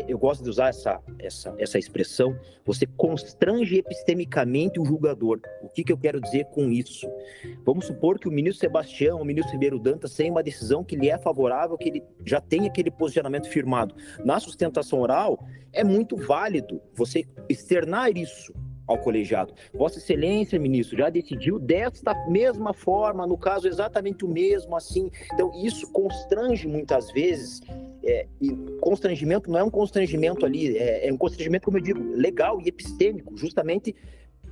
eu gosto de usar essa expressão, você constrange epistemicamente o julgador. O que eu quero dizer com isso? Vamos supor que o ministro Sebastião, o ministro Ribeiro Dantas tenham uma decisão que lhe é favorável, que ele já tem aquele posicionamento firmado. Na sustentação oral, é muito válido você externar isso ao colegiado. Vossa Excelência, ministro, já decidiu desta mesma forma, no caso exatamente o mesmo, assim. Então, isso constrange muitas vezes, e constrangimento não é um constrangimento ali, é um constrangimento, como eu digo, legal e epistêmico, justamente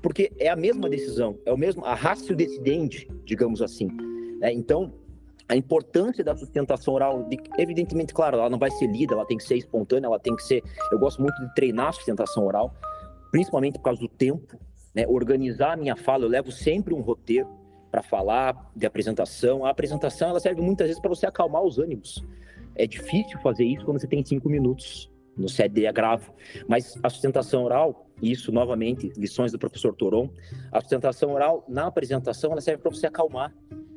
porque é a mesma decisão, é o mesmo, a ratio decidendi, digamos assim. Então, a importância da sustentação oral, evidentemente, claro, ela não vai ser lida, ela tem que ser espontânea, ela tem que ser... Eu gosto muito de treinar a sustentação oral, principalmente por causa do tempo, né? Organizar a minha fala, eu levo sempre um roteiro para falar de apresentação. A apresentação ela serve muitas vezes para você acalmar os ânimos. É difícil fazer isso quando você tem 5 minutos no CD agravo, mas a sustentação oral, isso novamente, lições do professor Toron, a sustentação oral na apresentação ela serve para você acalmar,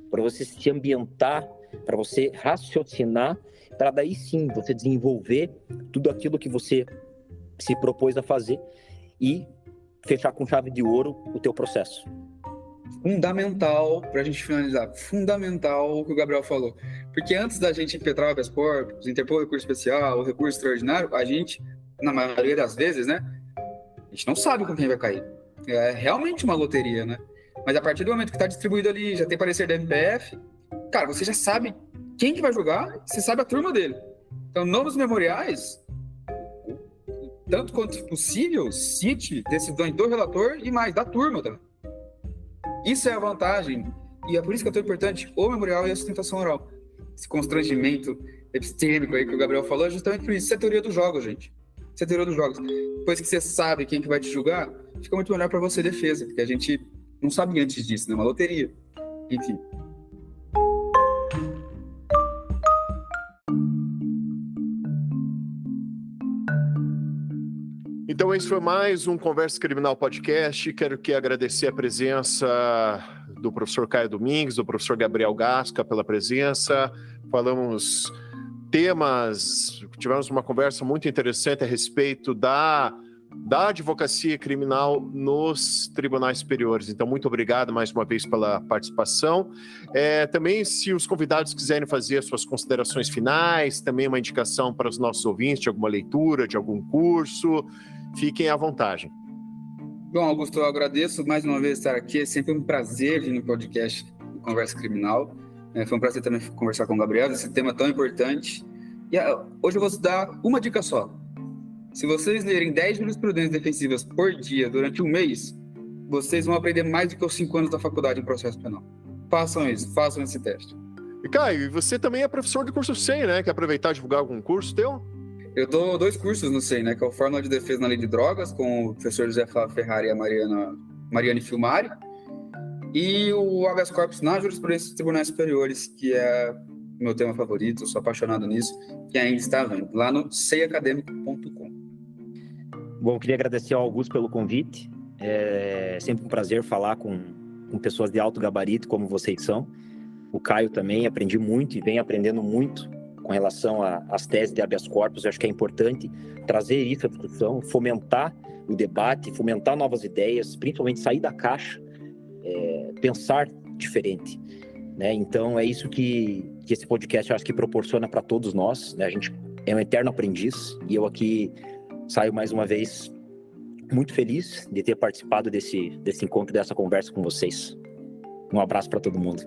para você se ambientar, para você raciocinar, para daí sim você desenvolver tudo aquilo que você se propôs a fazer e fechar com chave de ouro o teu processo. Fundamental, para a gente finalizar, fundamental o que o Gabriel falou. Porque antes da gente impetrar o habeas corpus, interpor o recurso especial, o recurso extraordinário, a gente, na maioria das vezes, né, a gente não sabe com quem vai cair. É realmente uma loteria, né? Mas a partir do momento que está distribuído ali, já tem parecer da MPF, cara, você já sabe quem que vai julgar, você sabe a turma dele. Então, nos memoriais, tanto quanto possível, cite decisões do relator e mais da turma também. Isso é a vantagem, e é por isso que é tão importante o memorial e a sustentação oral. Esse constrangimento epistêmico aí que o Gabriel falou é justamente por isso. Isso é teoria dos jogos, gente. Isso é teoria dos jogos. Depois que você sabe quem que vai te julgar, fica muito melhor para você defesa, porque a gente não sabe antes disso, né? Uma loteria. Enfim. Então, esse foi mais um Conversa Criminal Podcast. Quero que agradecer a presença do professor Caio Domingues, do professor Gabriel Gasca pela presença. Falamos tivemos uma conversa muito interessante a respeito da advocacia criminal nos tribunais superiores. Então, muito obrigado mais uma vez pela participação. Também, se os convidados quiserem fazer as suas considerações finais, também uma indicação para os nossos ouvintes de alguma leitura, de algum curso, fiquem à vontade. Bom, Augusto, eu agradeço mais uma vez estar aqui. É sempre um prazer vir no podcast do Conversa Criminal. Foi um prazer também conversar com o Gabriel, esse tema tão importante. E hoje eu vou dar uma dica só. Se vocês lerem 10 jurisprudências defensivas por dia durante um mês, vocês vão aprender mais do que os 5 anos da faculdade em processo penal. Façam isso, façam esse teste. E Caio, você também é professor do curso SEI, né? Quer aproveitar e divulgar algum curso teu? Eu dou 2 cursos no SEI, né? Que é o Fórmula de Defesa na Lei de Drogas, com o professor José Flávio Ferrari e a Mariane Filmari. E o habeas corpus na jurisprudência dos tribunais superiores, que é meu tema favorito, eu sou apaixonado nisso, que ainda está vendo, lá no seiacadêmico.com. Bom, eu queria agradecer ao Augusto pelo convite. É sempre um prazer falar com pessoas de alto gabarito, como vocês são. O Caio também, aprendi muito e venho aprendendo muito com relação às teses de habeas corpus. Eu acho que é importante trazer isso à discussão, fomentar o debate, fomentar novas ideias, principalmente sair da caixa, pensar diferente, né? Então, é isso que esse podcast, eu acho que proporciona para todos nós, né? A gente é um eterno aprendiz e eu aqui saio mais uma vez muito feliz de ter participado desse encontro, dessa conversa com vocês. Um abraço para todo mundo.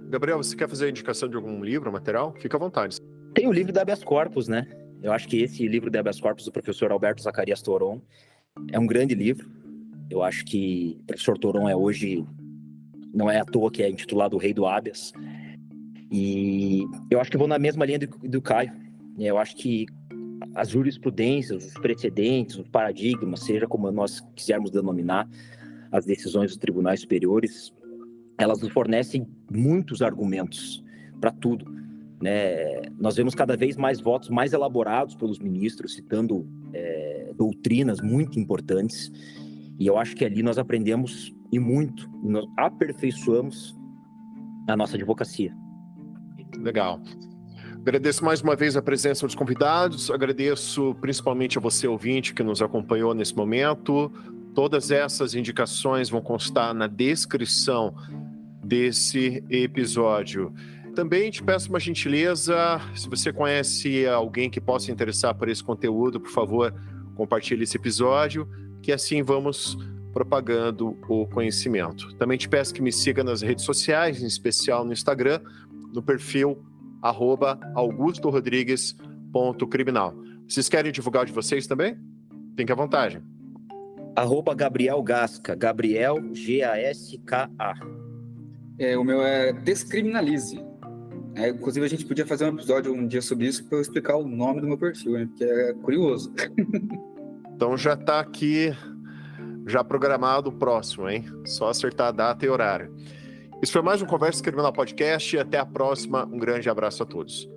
Gabriel, você quer fazer a indicação de algum livro, material? Fica à vontade. Tem o livro da habeas corpus, né? Eu acho que esse livro da habeas corpus do professor Alberto Zacarias Toron é um grande livro. Eu acho que o professor Toron hoje, não é à toa que é intitulado o Rei do Habeas. E eu acho que vou na mesma linha do Caio. Eu acho que as jurisprudências, os precedentes, os paradigmas, seja como nós quisermos denominar as decisões dos tribunais superiores, elas nos fornecem muitos argumentos para tudo, né? Nós vemos cada vez mais votos mais elaborados pelos ministros, citando doutrinas muito importantes, e eu acho que ali nós aprendemos e muito, nós aperfeiçoamos a nossa advocacia. Legal. Agradeço mais uma vez a presença dos convidados, agradeço principalmente a você, ouvinte, que nos acompanhou nesse momento. Todas essas indicações vão constar na descrição desse episódio. Também te peço uma gentileza, se você conhece alguém que possa interessar por esse conteúdo, por favor, compartilhe esse episódio, que assim vamos propagando o conhecimento. Também te peço que me siga nas redes sociais, em especial no Instagram, no perfil @augustorodrigues.criminal. Vocês querem divulgar o de vocês também? Fiquem à vontade. @Gabriel Gasca, Gabriel, Gaska. O meu é Descriminalize. Inclusive, a gente podia fazer um episódio um dia sobre isso para eu explicar o nome do meu perfil, né? Porque é curioso. Então já está aqui, já programado o próximo, hein? Só acertar a data e horário. Isso foi mais um Conversa Criminal Podcast e até a próxima. Um grande abraço a todos.